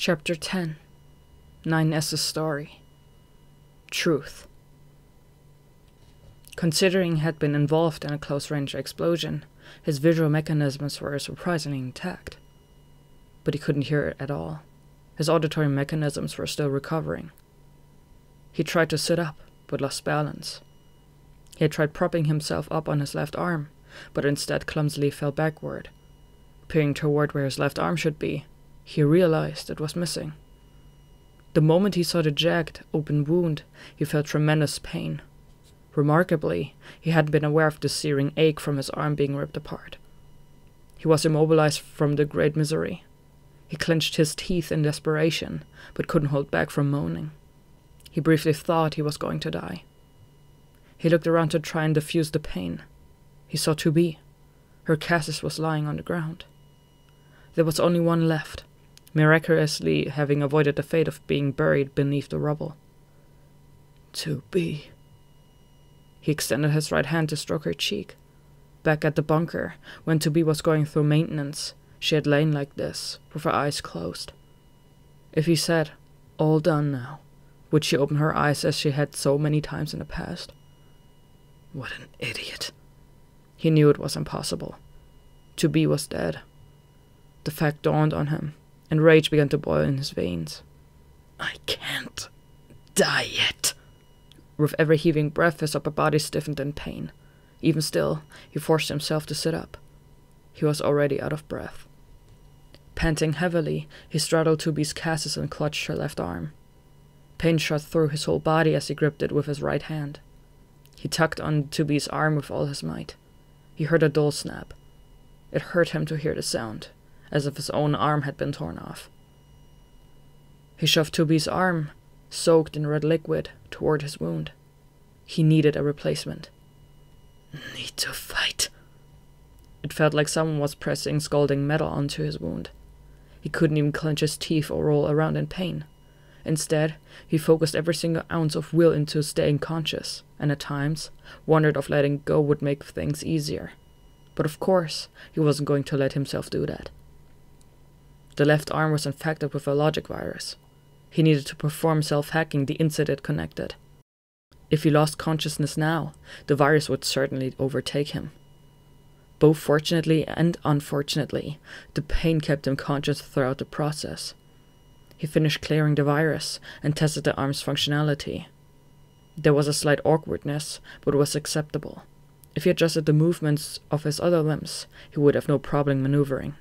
Chapter 10. 9S's story. Truth. Considering he had been involved in a close-range explosion, his visual mechanisms were surprisingly intact. But he couldn't hear it at all. His auditory mechanisms were still recovering. He tried to sit up, but lost balance. He had tried propping himself up on his left arm, but instead clumsily fell backward. Peering toward where his left arm should be, he realized it was missing. The moment he saw the jagged, open wound, he felt tremendous pain. Remarkably, he hadn't been aware of the searing ache from his arm being ripped apart. He was immobilized from the great misery. He clenched his teeth in desperation, but couldn't hold back from moaning. He briefly thought he was going to die. He looked around to try and diffuse the pain. He saw 2B. Her cassis was lying on the ground. There was only one left, miraculously having avoided the fate of being buried beneath the rubble. 2B. He extended his right hand to stroke her cheek. Back at the bunker, when 2B was going through maintenance, she had lain like this, with her eyes closed. If he said, "All done now," would she open her eyes as she had so many times in the past? What an idiot. He knew it was impossible. 2B was dead. The fact dawned on him, and rage began to boil in his veins. I can't die yet. With every heaving breath, his upper body stiffened in pain. Even still, he forced himself to sit up. He was already out of breath. Panting heavily, he straddled 2B's cassis and clutched her left arm. Pain shot through his whole body as he gripped it with his right hand. He tugged on 2B's arm with all his might. He heard a dull snap. It hurt him to hear the sound, as if his own arm had been torn off. He shoved 2B's arm, soaked in red liquid, toward his wound. He needed a replacement. Need to fight. It felt like someone was pressing scalding metal onto his wound. He couldn't even clench his teeth or roll around in pain. Instead, he focused every single ounce of will into staying conscious, and at times, wondered if letting go would make things easier. But of course, he wasn't going to let himself do that. The left arm was infected with a logic virus. He needed to perform self-hacking the instant it connected. If he lost consciousness now, the virus would certainly overtake him. Both fortunately and unfortunately, the pain kept him conscious throughout the process. He finished clearing the virus and tested the arm's functionality. There was a slight awkwardness, but it was acceptable. If he adjusted the movements of his other limbs, he would have no problem maneuvering.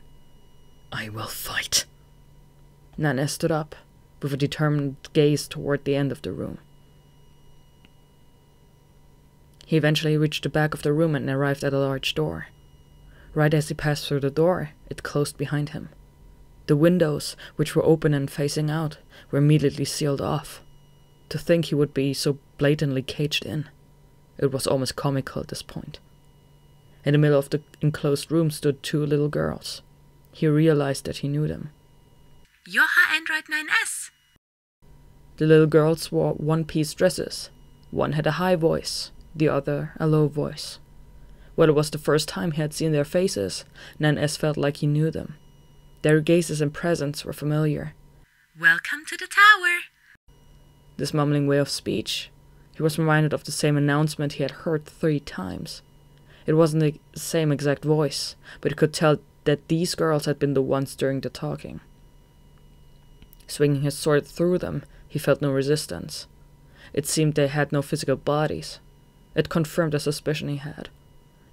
I will fight. 9S stood up, with a determined gaze toward the end of the room. He eventually reached the back of the room and arrived at a large door. Right as he passed through the door, it closed behind him. The windows, which were open and facing out, were immediately sealed off. To think he would be so blatantly caged in. It was almost comical at this point. In the middle of the enclosed room stood 2 little girls. He realized that he knew them. Joha Android 9S. The little girls wore one-piece dresses. One had a high voice, the other a low voice. While it was the first time he had seen their faces, 9S felt like he knew them. Their gazes and presence were familiar. Welcome to the tower. This mumbling way of speech, he was reminded of the same announcement he had heard 3 times. It wasn't the same exact voice, but he could tell that these girls had been the ones during the talking. Swinging his sword through them, he felt no resistance. It seemed they had no physical bodies. It confirmed the suspicion he had.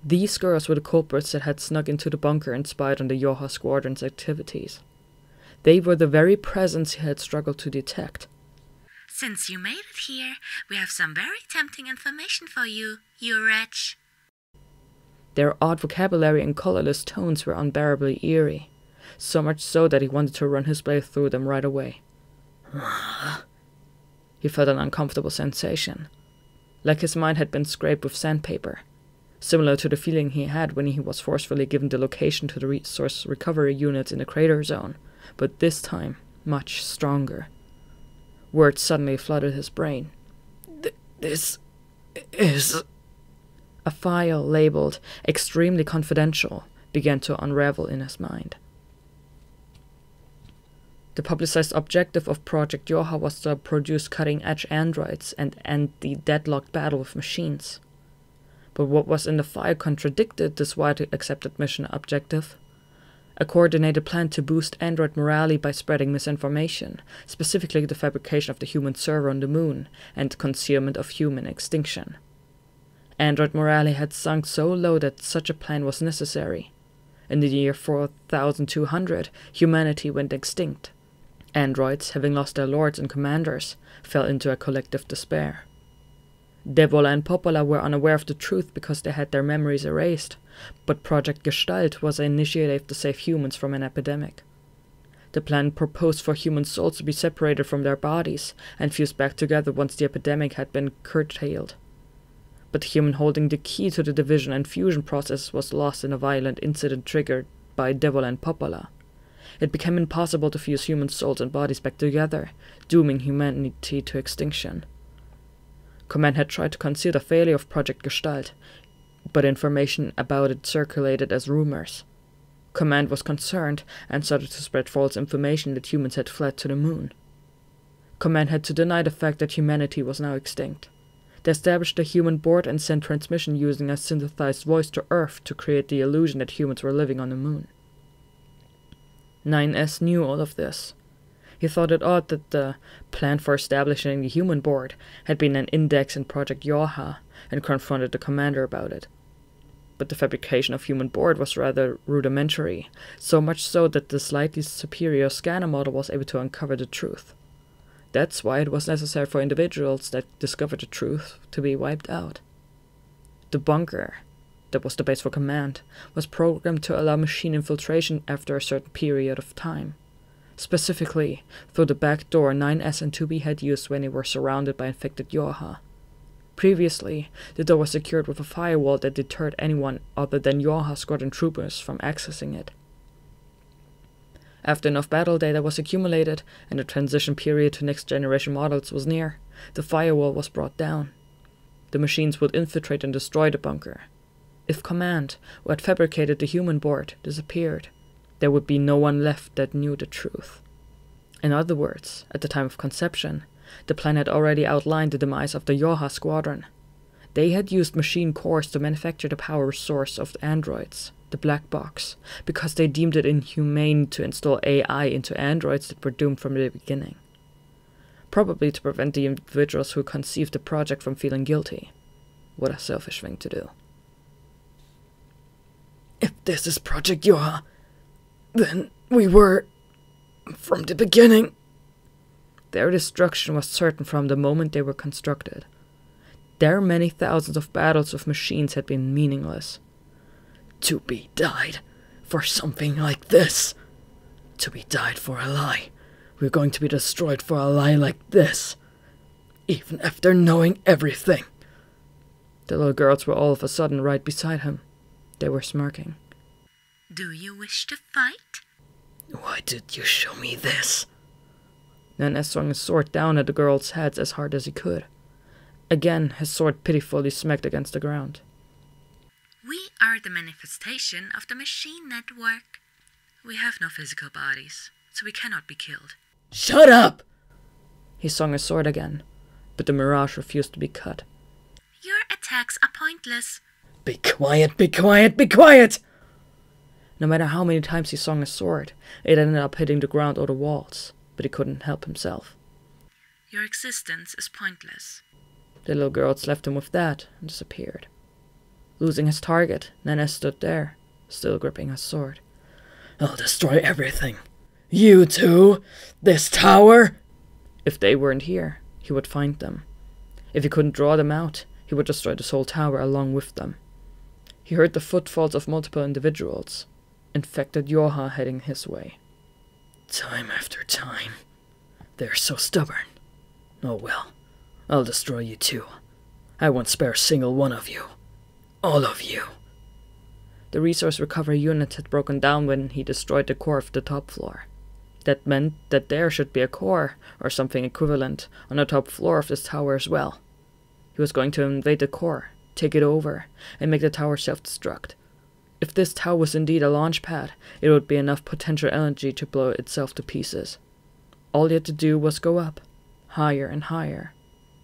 These girls were the culprits that had snuck into the bunker and spied on the Joha Squadron's activities. They were the very presence he had struggled to detect. Since you made it here, we have some very tempting information for you, you wretch. Their odd vocabulary and colorless tones were unbearably eerie, so much so that he wanted to run his blade through them right away. He felt an uncomfortable sensation, like his mind had been scraped with sandpaper, similar to the feeling he had when he was forcefully given the location to the resource recovery units in the crater zone, but this time much stronger. Words suddenly flooded his brain. This is... A file labeled "Extremely Confidential" began to unravel in his mind. The publicized objective of Project Yoha was to produce cutting-edge androids and end the deadlocked battle with machines. But what was in the file contradicted this widely accepted mission objective. A coordinated plan to boost android morale by spreading misinformation, specifically the fabrication of the human server on the moon and concealment of human extinction. Android morale had sunk so low that such a plan was necessary. In the year 4200, humanity went extinct. Androids, having lost their lords and commanders, fell into a collective despair. Devola and Popola were unaware of the truth because they had their memories erased, but Project Gestalt was an initiative to save humans from an epidemic. The plan proposed for human souls to be separated from their bodies and fused back together once the epidemic had been curtailed. But the human holding the key to the division and fusion process was lost in a violent incident triggered by Devola and Popola. It became impossible to fuse human souls and bodies back together, dooming humanity to extinction. Command had tried to conceal the failure of Project Gestalt, but information about it circulated as rumors. Command was concerned and started to spread false information that humans had fled to the moon. Command had to deny the fact that humanity was now extinct. They established a human board and sent transmission using a synthesized voice to Earth to create the illusion that humans were living on the moon. 9S knew all of this. He thought it odd that the plan for establishing the human board had been an index in Project Yoha and confronted the commander about it. But the fabrication of human board was rather rudimentary, so much so that the slightly superior scanner model was able to uncover the truth. That's why it was necessary for individuals that discovered the truth to be wiped out. The bunker, that was the base for command, was programmed to allow machine infiltration after a certain period of time. Specifically, through the back door 9S and 2B had used when they were surrounded by infected Yoha. Previously, the door was secured with a firewall that deterred anyone other than Yoha squadron troopers from accessing it. After enough battle data was accumulated and the transition period to next generation models was near, the firewall was brought down. The machines would infiltrate and destroy the bunker. If Command, who had fabricated the human board, disappeared, there would be no one left that knew the truth. In other words, at the time of conception, the plan had already outlined the demise of the Yoha squadron. They had used machine cores to manufacture the power source of the androids, the black box, because they deemed it inhumane to install AI into androids that were doomed from the beginning. Probably to prevent the individuals who conceived the project from feeling guilty. What a selfish thing to do. If this is Project Yoha, then we were from the beginning. Their destruction was certain from the moment they were constructed. Their many thousands of battles with machines had been meaningless. To be died for something like this. To be died for a lie. We're going to be destroyed for a lie like this. Even after knowing everything. The little girls were all of a sudden right beside him. They were smirking. Do you wish to fight? Why did you show me this? 9S swung his sword down at the girls' heads as hard as he could. Again, his sword pitifully smacked against the ground. We are the manifestation of the machine network. We have no physical bodies, so we cannot be killed. Shut up! He swung his sword again, but the mirage refused to be cut. Your attacks are pointless. Be quiet, be quiet, be quiet! No matter how many times he swung his sword, it ended up hitting the ground or the walls, but he couldn't help himself. Your existence is pointless. The little girls left him with that and disappeared. Losing his target, 9S stood there, still gripping his sword. I'll destroy everything. You too? This tower? If they weren't here, he would find them. If he couldn't draw them out, he would destroy this whole tower along with them. He heard the footfalls of multiple individuals, infected Yoha heading his way. Time after time. They're so stubborn. Oh well, I'll destroy you too. I won't spare a single one of you. All of you. The resource recovery unit had broken down when he destroyed the core of the top floor. That meant that there should be a core, or something equivalent, on the top floor of this tower as well. He was going to invade the core, take it over, and make the tower self-destruct. If this tower was indeed a launch pad, it would be enough potential energy to blow itself to pieces. All he had to do was go up, higher and higher.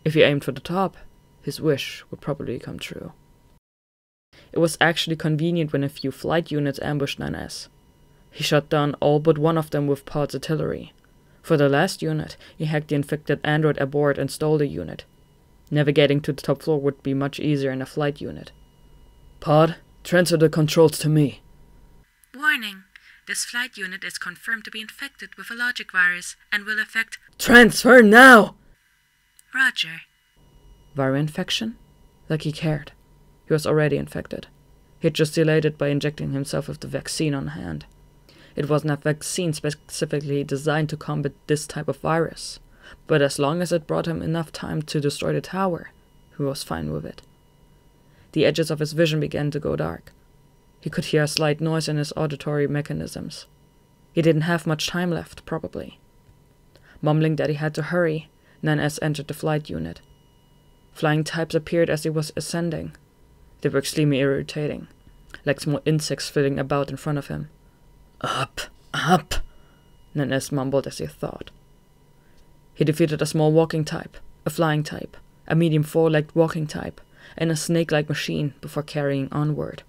If he aimed for the top, his wish would probably come true. It was actually convenient when a few flight units ambushed 9S. He shot down all but one of them with Pod's artillery. For the last unit, he hacked the infected android aboard and stole the unit. Navigating to the top floor would be much easier in a flight unit. Pod, transfer the controls to me. Warning. This flight unit is confirmed to be infected with a logic virus and will affect... Transfer now! Roger. Viral infection? Like he cared. He was already infected. He had just delayed it by injecting himself with the vaccine on hand. It wasn't a vaccine specifically designed to combat this type of virus, but as long as it brought him enough time to destroy the tower, he was fine with it. The edges of his vision began to go dark. He could hear a slight noise in his auditory mechanisms. He didn't have much time left, probably. Mumbling that he had to hurry, 9S entered the flight unit. Flying types appeared as he was ascending. They were extremely irritating, like small insects flitting about in front of him. Up, up, 9S mumbled as he thought. He defeated a small walking type, a flying type, a medium four-legged walking type, and a snake-like machine before carrying onward.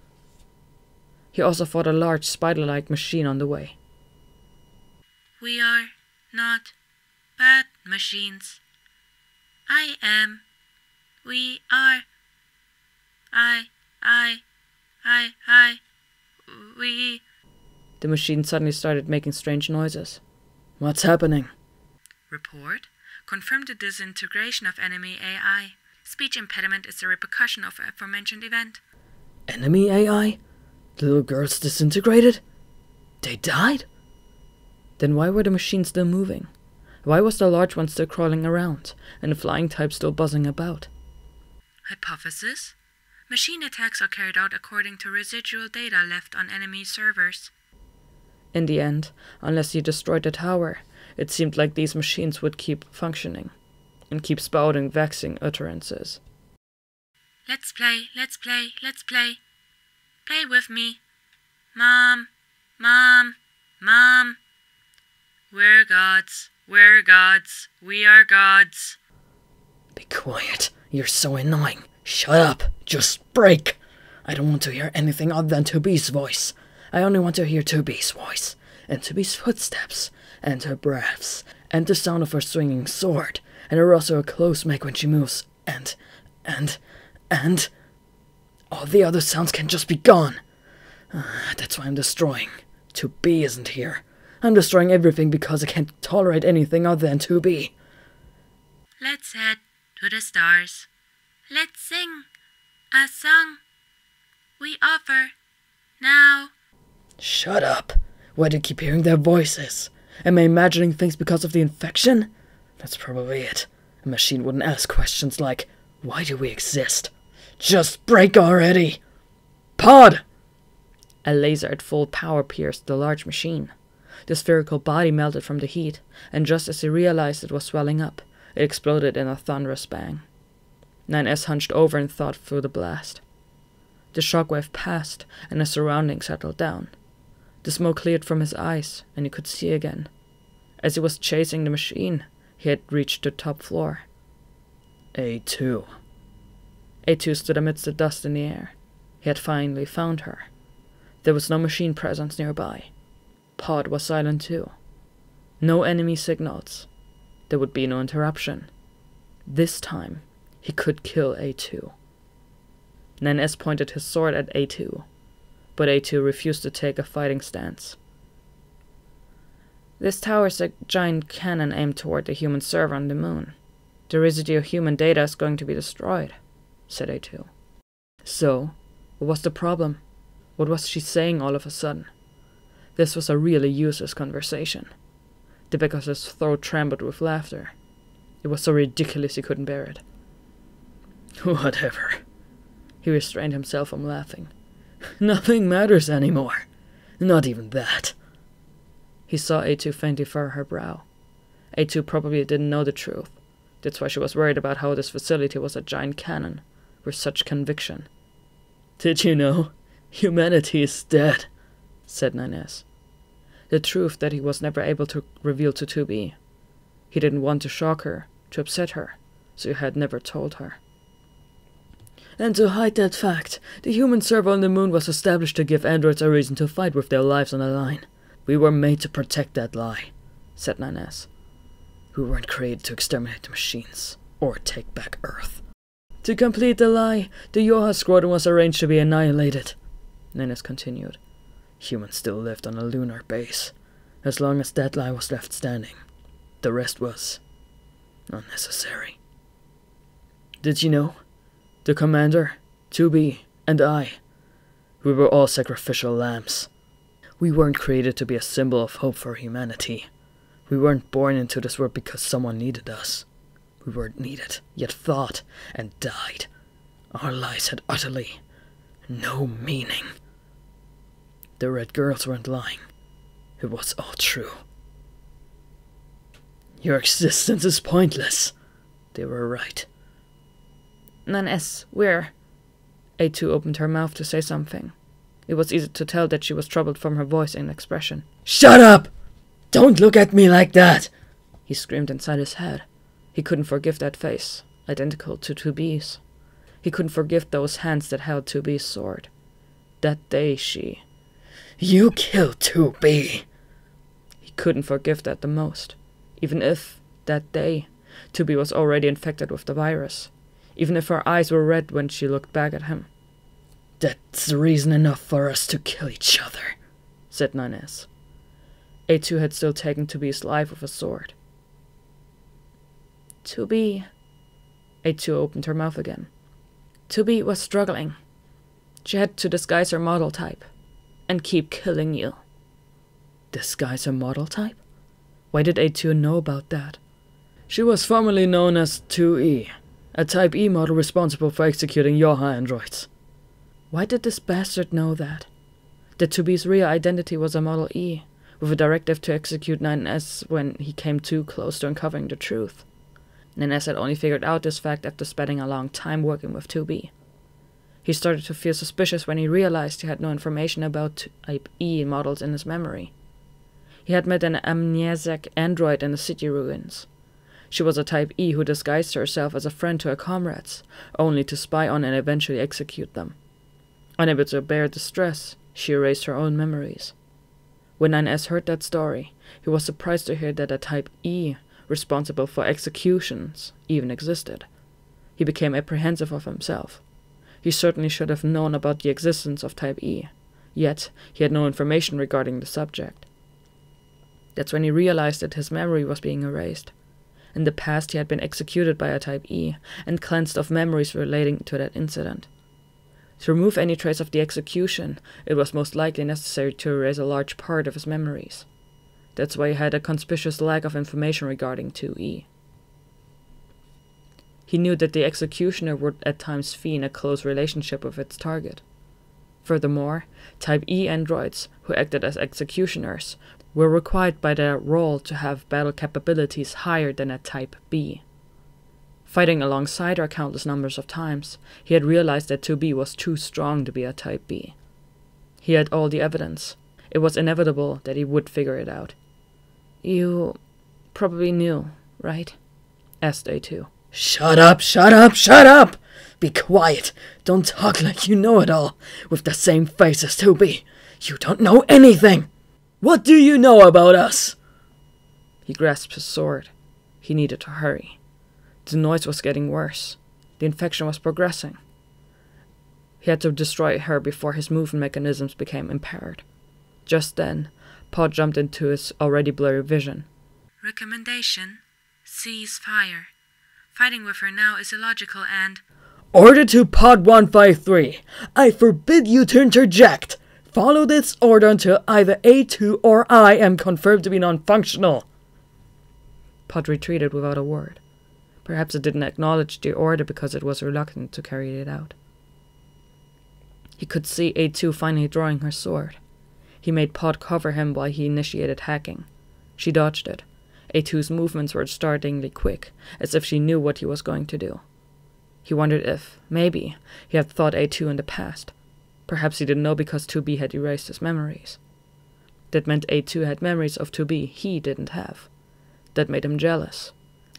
He also fought a large spider-like machine on the way. We are not bad machines. I am. We are. We... The machine suddenly started making strange noises. What's happening? Report. Confirm the disintegration of enemy AI. Speech impediment is the repercussion of the aforementioned event. Enemy AI? The little girls disintegrated? They died? Then why were the machines still moving? Why was the large one still crawling around, and the flying type still buzzing about? Hypothesis? Machine attacks are carried out according to residual data left on enemy servers. In the end, unless he destroyed the tower, it seemed like these machines would keep functioning, and keep spouting vexing utterances. Let's play, let's play, let's play. Play with me. Mom, Mom, Mom. We're gods, we're gods, we are gods. Be quiet. You're so annoying. Shut up. Just break. I don't want to hear anything other than 2B's voice. I only want to hear 2B's voice, and 2B's footsteps, and her breaths, and the sound of her swinging sword, and her also a close make when she moves, and all the other sounds can just be gone. That's why I'm destroying. 2B isn't here. I'm destroying everything because I can't tolerate anything other than 2B. Let's head to the stars. Let's sing a song we offer now. Shut up. Why do you keep hearing their voices? Am I imagining things because of the infection? That's probably it. A machine wouldn't ask questions like, why do we exist? Just break already! Pod! A laser at full power pierced the large machine. The spherical body melted from the heat, and just as he realized it was swelling up, it exploded in a thunderous bang. 9S hunched over and thought through the blast. The shockwave passed, and his surroundings settled down. The smoke cleared from his eyes, and he could see again. As he was chasing the machine, he had reached the top floor. A2. A2 stood amidst the dust in the air. He had finally found her. There was no machine presence nearby. Pod was silent too. No enemy signals. There would be no interruption. This time, he could kill A2. 9S pointed his sword at A2, but A2 refused to take a fighting stance. This tower is a giant cannon aimed toward the human server on the moon. The residual human data is going to be destroyed, said A2. So, what was the problem? What was she saying all of a sudden? This was a really useless conversation. The back of his throat trembled with laughter. It was so ridiculous he couldn't bear it. Whatever. He restrained himself from laughing. Nothing matters anymore. Not even that. He saw A2 faintly furrow her brow. A2 probably didn't know the truth. That's why she was worried about how this facility was a giant cannon, with such conviction. Did you know? Humanity is dead, said 9S. The truth that he was never able to reveal to 2B. He didn't want to shock her, to upset her, so he had never told her. And to hide that fact, the human server on the moon was established to give androids a reason to fight with their lives on the line. We were made to protect that lie, said 9S. We weren't created to exterminate the machines, or take back Earth. To complete the lie, the Yoha squadron was arranged to be annihilated, 9S continued. Humans still lived on a lunar base, as long as that lie was left standing. The rest was unnecessary. Did you know? The commander, 2B, and I, we were all sacrificial lambs. We weren't created to be a symbol of hope for humanity. We weren't born into this world because someone needed us. We weren't needed, yet thought and died. Our lives had utterly no meaning. The red girls weren't lying. It was all true. Your existence is pointless. They were right. 9S, where? A2 opened her mouth to say something. It was easy to tell that she was troubled from her voice and expression. Shut up! Don't look at me like that! He screamed inside his head. He couldn't forgive that face, identical to 2B's. He couldn't forgive those hands that held 2B's sword. That day she... You killed 2B! He couldn't forgive that the most. Even if, that day, 2B was already infected with the virus. Even if her eyes were red when she looked back at him. That's reason enough for us to kill each other, said 9S. A2 had still taken 2B's life with a sword. 2B. A2 opened her mouth again. 2B was struggling. She had to disguise her model type. And keep killing you. Disguise her model type? Why did A2 know about that? She was formerly known as 2E, a Type E model responsible for executing Yoha androids. Why did this bastard know that? That 2B's real identity was a Model E, with a directive to execute 9S when he came too close to uncovering the truth. 9S had only figured out this fact after spending a long time working with 2B. He started to feel suspicious when he realized he had no information about Type E models in his memory. He had met an amnesiac android in the city ruins. She was a Type E who disguised herself as a friend to her comrades, only to spy on and eventually execute them. Unable to bear the stress, she erased her own memories. When 9S heard that story, he was surprised to hear that a Type E responsible for executions even existed. He became apprehensive of himself. He certainly should have known about the existence of Type E, yet he had no information regarding the subject. That's when he realized that his memory was being erased. In the past he had been executed by a Type E and cleansed of memories relating to that incident. To remove any trace of the execution, it was most likely necessary to erase a large part of his memories. That's why he had a conspicuous lack of information regarding 2E. He knew that the executioner would at times feign a close relationship with its target. Furthermore, Type E androids, who acted as executioners, were required by their role to have battle capabilities higher than a Type B. Fighting alongside her countless numbers of times, he had realized that 2B was too strong to be a Type B. He had all the evidence. It was inevitable that he would figure it out. You probably knew, right? Asked A2. Shut up, shut up, shut up! Be quiet. Don't talk like you know it all, with the same face as 2B. You don't know anything. What do you know about us? He grasped his sword. He needed to hurry. The noise was getting worse. The infection was progressing. He had to destroy her before his movement mechanisms became impaired. Just then, Pod jumped into his already blurry vision. Recommendation: cease fire. Fighting with her now is illogical and... Order to Pod 153. I forbid you to interject. Follow this order until either A2 or I am confirmed to be non-functional. Pod retreated without a word. Perhaps it didn't acknowledge the order because it was reluctant to carry it out. He could see A2 finally drawing her sword. He made Pod cover him while he initiated hacking. She dodged it. A2's movements were startlingly quick, as if she knew what he was going to do. He wondered if, maybe, he had thought A2 in the past. Perhaps he didn't know because 2B had erased his memories. That meant A2 had memories of 2B he didn't have. that made him jealous.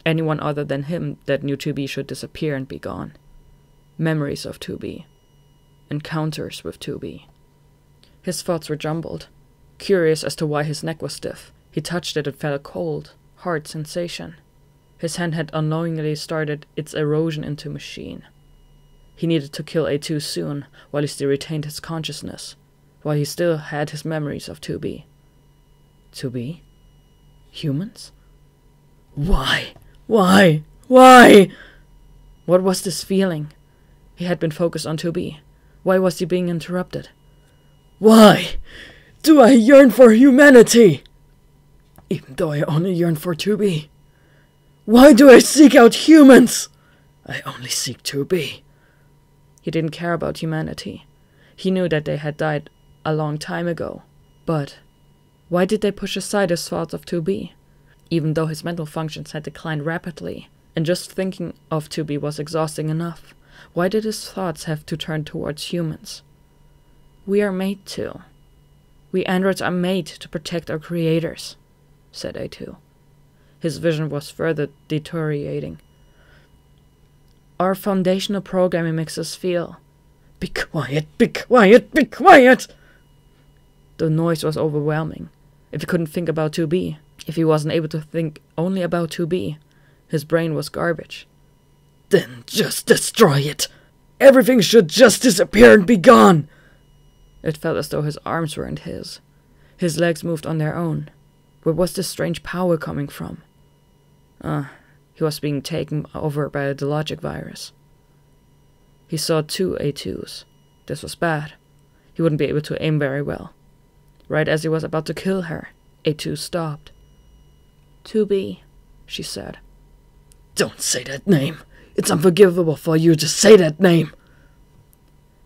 Anyone other than him that knew 2B should disappear and be gone. Memories of 2B. Encounters with 2B. His thoughts were jumbled. Curious as to why his neck was stiff, he touched it and felt a cold, hard sensation. His hand had unknowingly started its erosion into machine. He needed to kill A2 soon, while he still retained his consciousness, while he still had his memories of 2B. 2B? Humans? Why? Why? Why? What was this feeling? He had been focused on 2B. Why was he being interrupted? Why do I yearn for humanity, even though I only yearn for 2B? Why do I seek out humans? I only seek 2B. He didn't care about humanity. He knew that they had died a long time ago. But why did they push aside his thoughts of 2B? Even though his mental functions had declined rapidly, and just thinking of 2B was exhausting enough, why did his thoughts have to turn towards humans? We are made to. We androids are made to protect our creators, said A2. His vision was further deteriorating. Our foundational programming makes us feel. Be quiet, be quiet, be quiet! The noise was overwhelming. If he couldn't think about 2B, if he wasn't able to think only about 2B, his brain was garbage. Then just destroy it. Everything should just disappear and be gone. It felt as though his arms weren't his. His legs moved on their own. Where was this strange power coming from? He was being taken over by the logic virus. He saw 2 A2s. This was bad. He wouldn't be able to aim very well. Right as he was about to kill her, A2 stopped. 2B, she said. Don't say that name. It's unforgivable for you to say that name.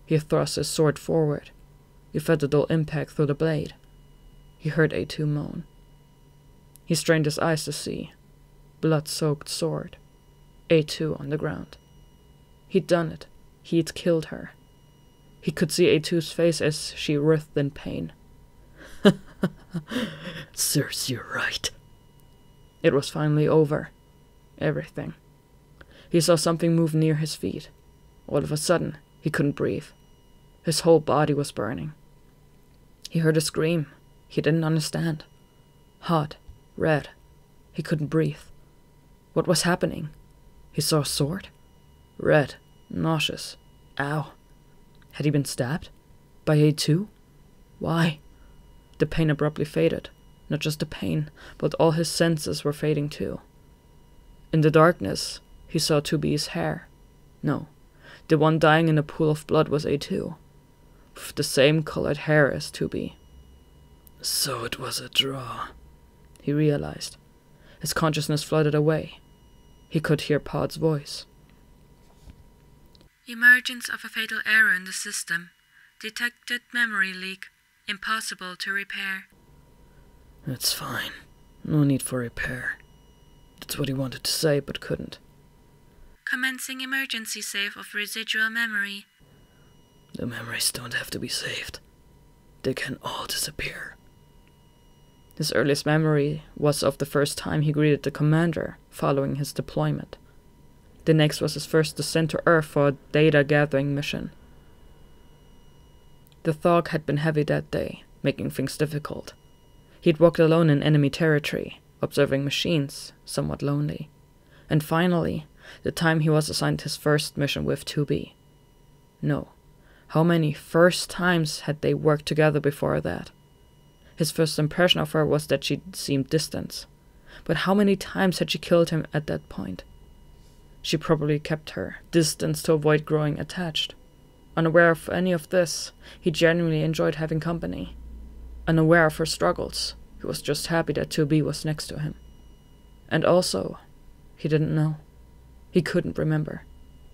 He thrust his sword forward. He felt a dull impact through the blade. He heard A2 moan. He strained his eyes to see. Blood-soaked sword. A2 on the ground. He'd done it. He'd killed her. He could see A2's face as she writhed in pain. Serves you right. It was finally over. Everything. He saw something move near his feet. All of a sudden, he couldn't breathe. His whole body was burning. He heard a scream. He didn't understand. Hot. Red. He couldn't breathe. What was happening? He saw a sword? Red. Nauseous. Ow. Had he been stabbed? By A2? Why? The pain abruptly faded. Not just the pain, but all his senses were fading too. In the darkness, he saw 2B's hair. No, the one dying in a pool of blood was A2, with the same colored hair as 2B. So it was a draw, he realized. His consciousness flooded away. He could hear Pod's voice. Emergence of a fatal error in the system. Detected memory leak. Impossible to repair. That's fine. No need for repair. That's what he wanted to say, but couldn't. Commencing emergency save of residual memory. The memories don't have to be saved. They can all disappear. His earliest memory was of the first time he greeted the commander following his deployment. The next was his first descent to Earth for a data-gathering mission. The fog had been heavy that day, making things difficult. He'd walked alone in enemy territory, observing machines, somewhat lonely. And finally, the time he was assigned his first mission with 2B. No. How many first times had they worked together before that? His first impression of her was that she seemed distant. But how many times had she killed him at that point? She probably kept her distance to avoid growing attached. Unaware of any of this, he genuinely enjoyed having company. Unaware of her struggles, he was just happy that 2B was next to him. And also, he didn't know. He couldn't remember.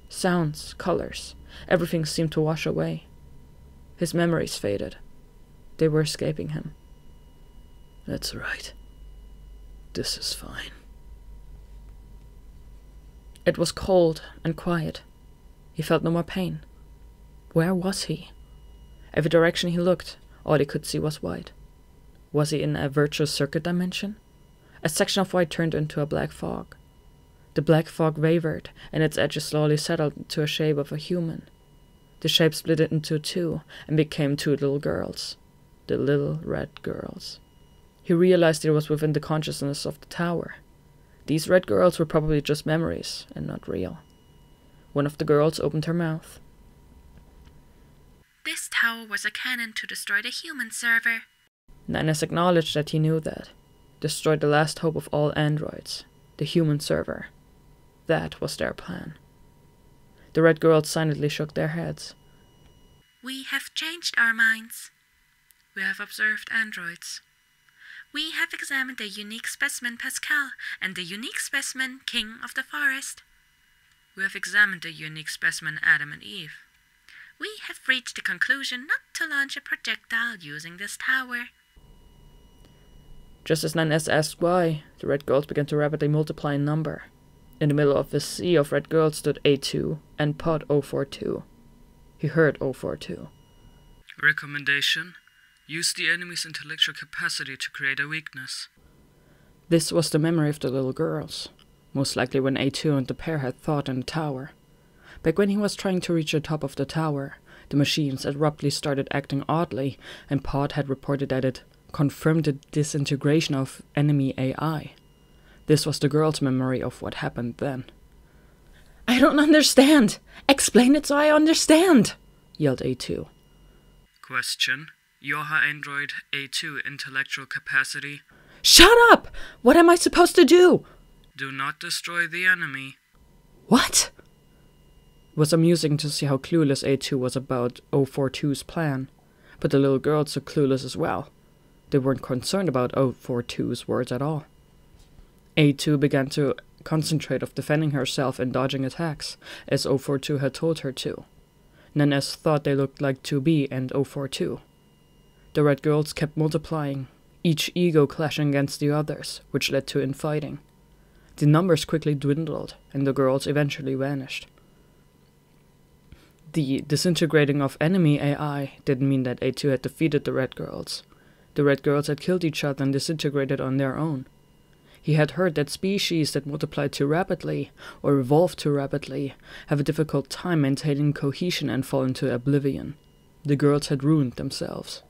Sounds, colors, everything seemed to wash away. His memories faded. They were escaping him. That's right. This is fine. It was cold and quiet. He felt no more pain. Where was he? Every direction he looked, all he could see was white. Was he in a virtual circuit dimension? A section of white turned into a black fog. The black fog wavered, and its edges slowly settled into a shape of a human. The shape split into two and became two little girls. The little red girls. He realized it was within the consciousness of the tower. These red girls were probably just memories and not real. One of the girls opened her mouth. This tower was a cannon to destroy the human server. 9S acknowledged that he knew that. Destroyed the last hope of all androids. The human server. That was their plan. The red girls silently shook their heads. We have changed our minds. We have observed androids. We have examined the unique specimen Pascal and the unique specimen King of the Forest. We have examined the unique specimen Adam and Eve. We have reached the conclusion not to launch a projectile using this tower. Just as 9S asked why, the red girls began to rapidly multiply in number. In the middle of this sea of red girls stood A2 and Pod 042. He heard 042. Recommendation: use the enemy's intellectual capacity to create a weakness. This was the memory of the little girls. Most likely when A2 and the pair had fought in the tower. Back when he was trying to reach the top of the tower, the machines abruptly started acting oddly, and Pod had reported that it confirmed the disintegration of enemy AI. This was the girl's memory of what happened then. "I don't understand! Explain it so I understand!" yelled A2. Question: Yoha Android A2 intellectual capacity. Shut up! What am I supposed to do? Do not destroy the enemy. What? It was amusing to see how clueless A2 was about 042's plan, but the little girls were clueless as well. They weren't concerned about 042's words at all. A2 began to concentrate on defending herself and dodging attacks, as 042 had told her to. 9S thought they looked like 2B and 042. The red girls kept multiplying, each ego clashing against the others, which led to infighting. The numbers quickly dwindled, and the girls eventually vanished. The disintegrating of enemy AI didn't mean that A2 had defeated the red girls. The red girls had killed each other and disintegrated on their own. He had heard that species that multiply too rapidly, or evolve too rapidly, have a difficult time maintaining cohesion and fall into oblivion. The girls had ruined themselves.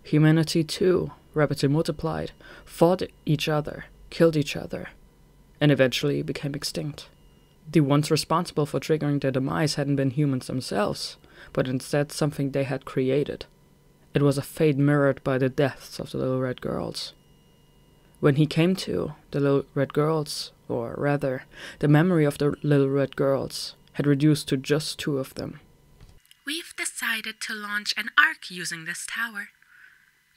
Humanity too rapidly multiplied, fought each other, killed each other, and eventually became extinct. The ones responsible for triggering their demise hadn't been humans themselves, but instead something they had created. It was a fate mirrored by the deaths of the little red girls. When he came to, the little red girls, or rather, the memory of the little red girls, had reduced to just two of them. We've decided to launch an ark using this tower.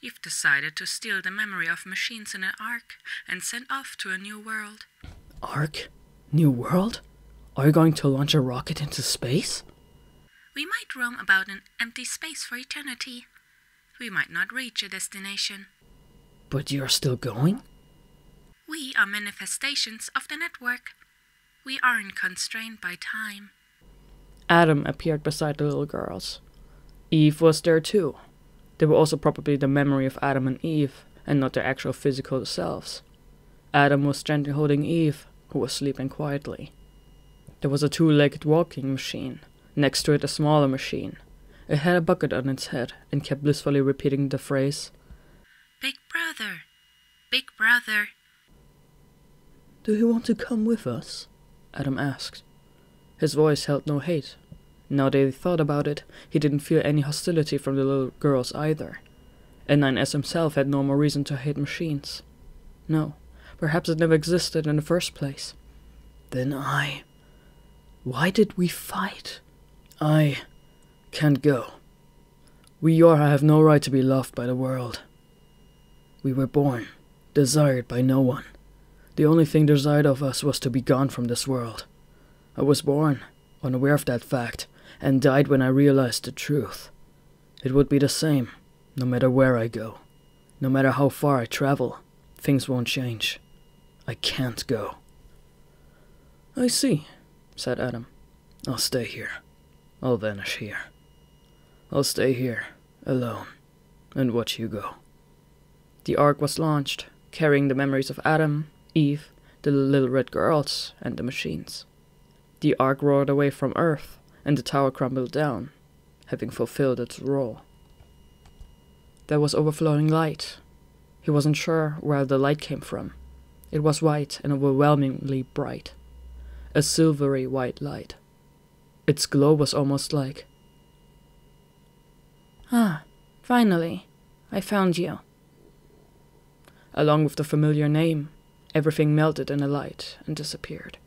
We've decided to steal the memory of machines in an ark and send off to a new world. Ark? New world? Are you going to launch a rocket into space? We might roam about in empty space for eternity. We might not reach a destination. But you're still going? We are manifestations of the network. We aren't constrained by time. Adam appeared beside the little girls. Eve was there too. They were also probably the memory of Adam and Eve, and not their actual physical selves. Adam was gently holding Eve, who was sleeping quietly. There was a two-legged walking machine. Next to it a smaller machine. It had a bucket on its head, and kept blissfully repeating the phrase, Big brother, big brother. Do you want to come with us? Adam asked. His voice held no hate. Now that he thought about it, he didn't feel any hostility from the little girls either. And 9S himself had no more reason to hate machines. No, perhaps it never existed in the first place. Then why did we fight? I can't go. We Yorha have no right to be loved by the world. We were born, desired by no one. The only thing desired of us was to be gone from this world. I was born, unaware of that fact, and died when I realized the truth. It would be the same, no matter where I go. No matter how far I travel, things won't change. I can't go. I see, said Adam. I'll stay here. I'll vanish here. I'll stay here, alone, and watch you go. The ark was launched. carrying the memories of Adam, Eve, the little red girls, and the machines. The Ark roared away from Earth, and the tower crumbled down, having fulfilled its role. There was overflowing light. He wasn't sure where the light came from. It was white and overwhelmingly bright. A silvery white light. Its glow was almost like... Ah, finally, I found you. Along with the familiar name, everything melted in the light and disappeared.